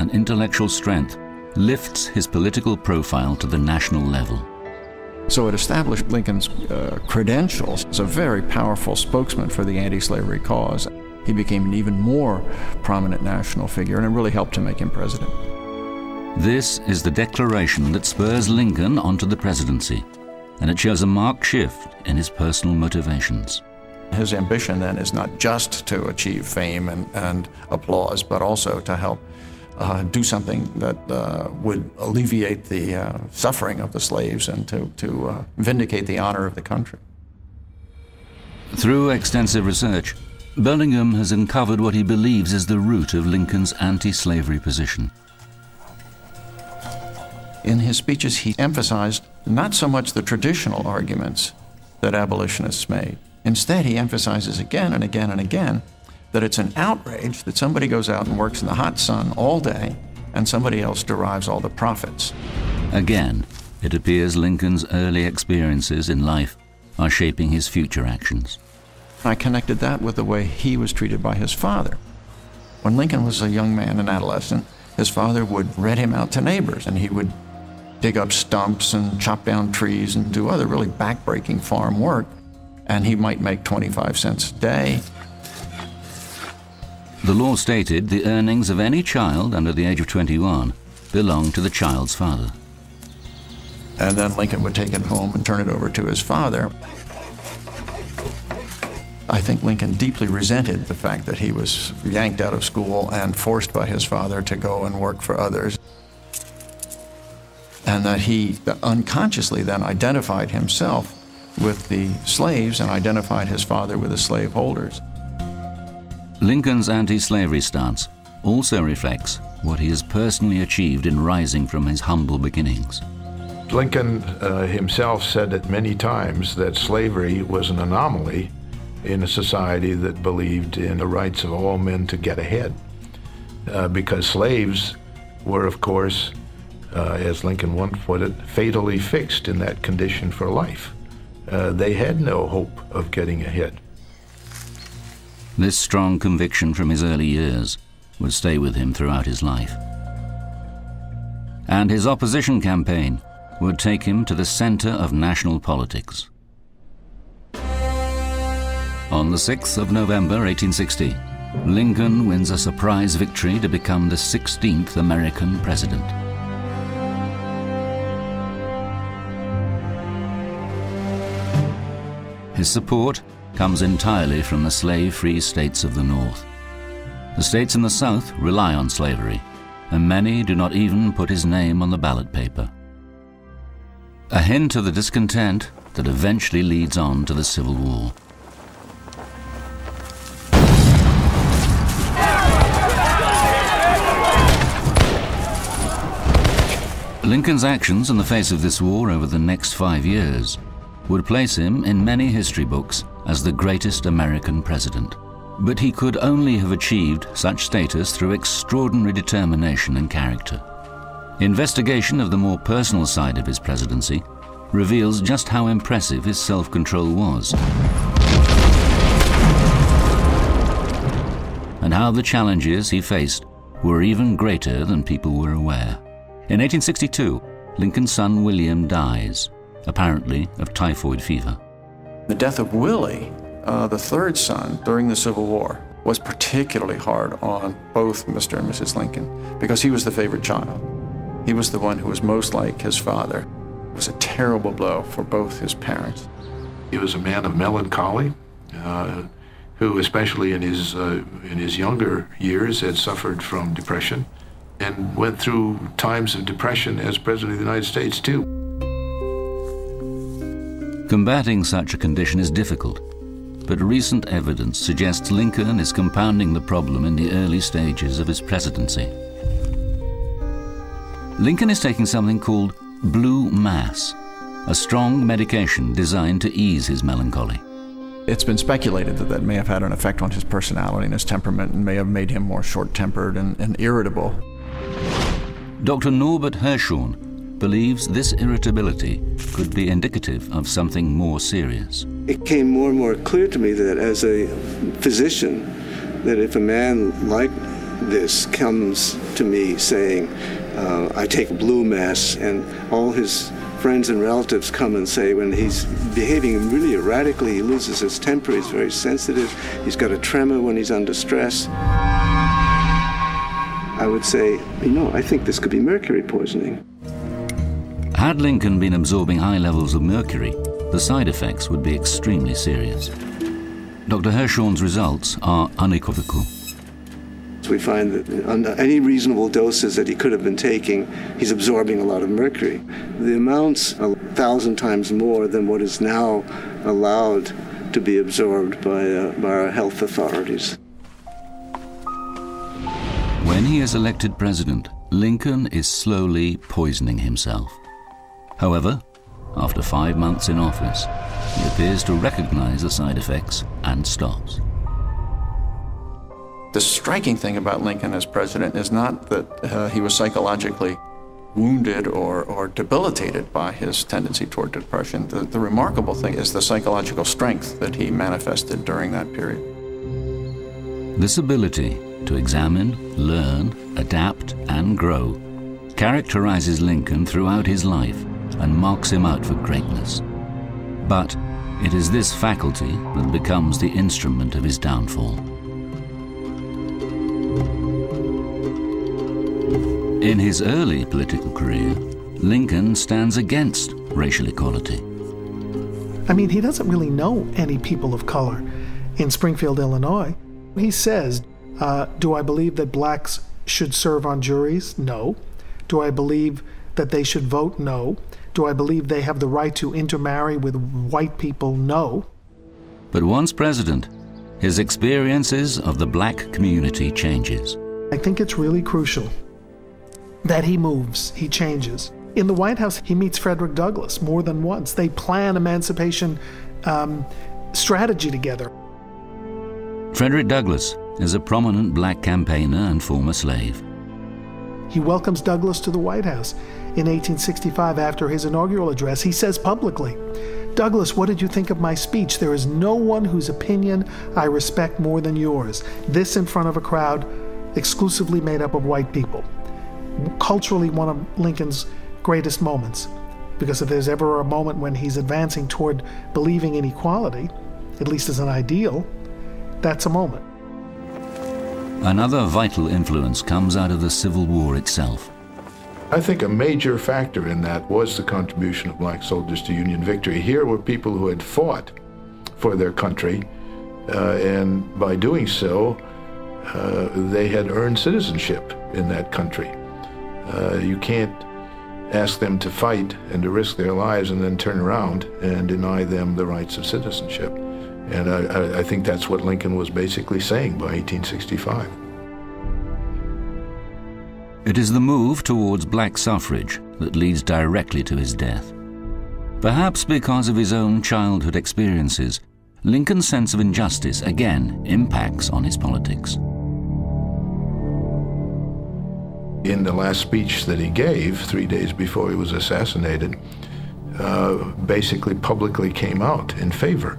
and intellectual strength lifts his political profile to the national level. So it established Lincoln's credentials as a very powerful spokesman for the anti-slavery cause. He became an even more prominent national figure, and it really helped to make him president. This is the declaration that spurs Lincoln onto the presidency, and it shows a marked shift in his personal motivations. His ambition then is not just to achieve fame and applause, but also to help do something that would alleviate the suffering of the slaves and to vindicate the honor of the country. Through extensive research, Bellingham has uncovered what he believes is the root of Lincoln's anti-slavery position. In his speeches, he emphasized not so much the traditional arguments that abolitionists made. Instead, he emphasizes again and again and again that it's an outrage that somebody goes out and works in the hot sun all day and somebody else derives all the profits. Again, it appears Lincoln's early experiences in life are shaping his future actions. I connected that with the way he was treated by his father. When Lincoln was a young man, an adolescent, his father would rent him out to neighbors, and he would dig up stumps and chop down trees and do other really backbreaking farm work, and he might make 25 cents a day. The law stated the earnings of any child under the age of 21 belonged to the child's father. And then Lincoln would take it home and turn it over to his father. I think Lincoln deeply resented the fact that he was yanked out of school and forced by his father to go and work for others, and that he unconsciously then identified himself with the slaves and identified his father with the slaveholders. Lincoln's anti-slavery stance also reflects what he has personally achieved in rising from his humble beginnings. Lincoln himself said it many times that slavery was an anomaly in a society that believed in the rights of all men to get ahead. Because slaves were, of course, as Lincoln once put it, fatally fixed in that condition for life. They had no hope of getting ahead. This strong conviction from his early years would stay with him throughout his life. And his opposition campaign would take him to the center of national politics. On the 6th of November 1860, Lincoln wins a surprise victory to become the 16th American president. His support comes entirely from the slave-free states of the North. The states in the South rely on slavery, and many do not even put his name on the ballot paper. A hint of the discontent that eventually leads on to the Civil War. Lincoln's actions in the face of this war over the next 5 years would place him in many history books as the greatest American president. But he could only have achieved such status through extraordinary determination and character. Investigation of the more personal side of his presidency reveals just how impressive his self-control was, and how the challenges he faced were even greater than people were aware. In 1862, Lincoln's son William dies, apparently of typhoid fever. The death of Willie, the third son, during the Civil War, was particularly hard on both Mr. and Mrs. Lincoln because he was the favorite child. He was the one who was most like his father. It was a terrible blow for both his parents. He was a man of melancholy, who, especially in his younger years, had suffered from depression and went through times of depression as President of the United States, too. Combating such a condition is difficult, but recent evidence suggests Lincoln is compounding the problem in the early stages of his presidency. Lincoln is taking something called blue mass, a strong medication designed to ease his melancholy. It's been speculated that that may have had an effect on his personality and his temperament and may have made him more short-tempered and irritable. Dr. Norbert Hirschhorn believes this irritability could be indicative of something more serious. It came more and more clear to me that as a physician, that if a man like this comes to me saying, I take blue mess, and all his friends and relatives come and say when he's behaving really erratically, he loses his temper, he's very sensitive, he's got a tremor when he's under stress. I would say, I think this could be mercury poisoning. Had Lincoln been absorbing high levels of mercury, the side effects would be extremely serious. Dr. Hirschhorn's results are unequivocal. We find that under any reasonable doses that he could have been taking, he's absorbing a lot of mercury. The amounts are 1,000 times more than what is now allowed to be absorbed by our health authorities. When he is elected president, Lincoln is slowly poisoning himself. However, after 5 months in office, he appears to recognize the side effects and stops. The striking thing about Lincoln as president is not that he was psychologically wounded or debilitated by his tendency toward depression. The remarkable thing is the psychological strength that he manifested during that period. This ability to examine, learn, adapt, and grow characterizes Lincoln throughout his life and marks him out for greatness. But it is this faculty that becomes the instrument of his downfall. In his early political career, Lincoln stands against racial equality. I mean, he doesn't really know any people of color in Springfield, Illinois. He says, do I believe that blacks should serve on juries? No. Do I believe that they should vote? No. Do I believe they have the right to intermarry with white people? No. But once president, his experiences of the black community changes. I think it's really crucial that he moves, he changes. In the White House, he meets Frederick Douglass more than once. They plan emancipation strategy together. Frederick Douglass is a prominent black campaigner and former slave. He welcomes Douglass to the White House in 1865 after his inaugural address. He says publicly, "Douglass, what did you think of my speech? There is no one whose opinion I respect more than yours." This in front of a crowd exclusively made up of white people. Culturally, one of Lincoln's greatest moments, because if there's ever a moment when he's advancing toward believing in equality, at least as an ideal, that's a moment. Another vital influence comes out of the Civil War itself. I think a major factor in that was the contribution of black soldiers to Union victory. Here were people who had fought for their country, and by doing so, they had earned citizenship in that country. You can't ask them to fight and to risk their lives and then turn around and deny them the rights of citizenship. And I think that's what Lincoln was basically saying by 1865. It is the move towards black suffrage that leads directly to his death. Perhaps because of his own childhood experiences, Lincoln's sense of injustice again impacts on his politics. In the last speech that he gave 3 days before he was assassinated, basically publicly came out in favor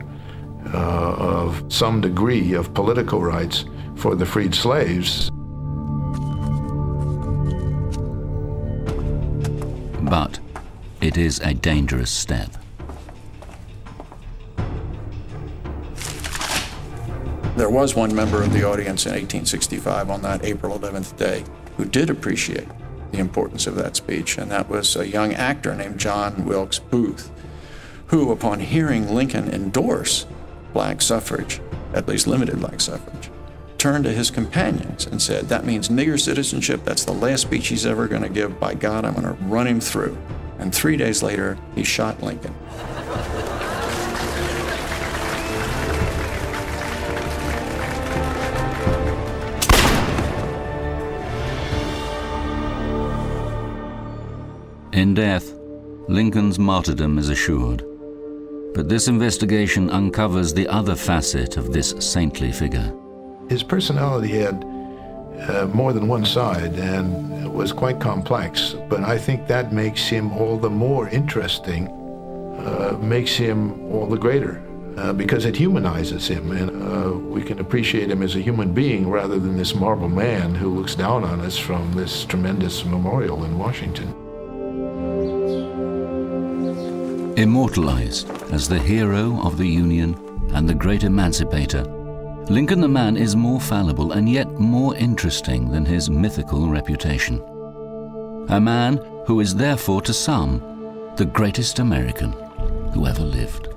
of some degree of political rights for the freed slaves. But it is a dangerous step. There was one member of the audience in 1865 on that April 11th day who did appreciate the importance of that speech, and that was a young actor named John Wilkes Booth, who, upon hearing Lincoln endorse black suffrage, at least limited black suffrage, turned to his companions and said, "That means nigger citizenship. That's the last speech he's ever going to give. By God, I'm going to run him through." And 3 days later, he shot Lincoln. In death, Lincoln's martyrdom is assured. But this investigation uncovers the other facet of this saintly figure. His personality had more than one side and was quite complex, but I think that makes him all the more interesting, makes him all the greater because it humanizes him, and we can appreciate him as a human being rather than this marble man who looks down on us from this tremendous memorial in Washington. Immortalized as the hero of the Union and the great emancipator, Lincoln the man is more fallible and yet more interesting than his mythical reputation. A man who is therefore to some the greatest American who ever lived.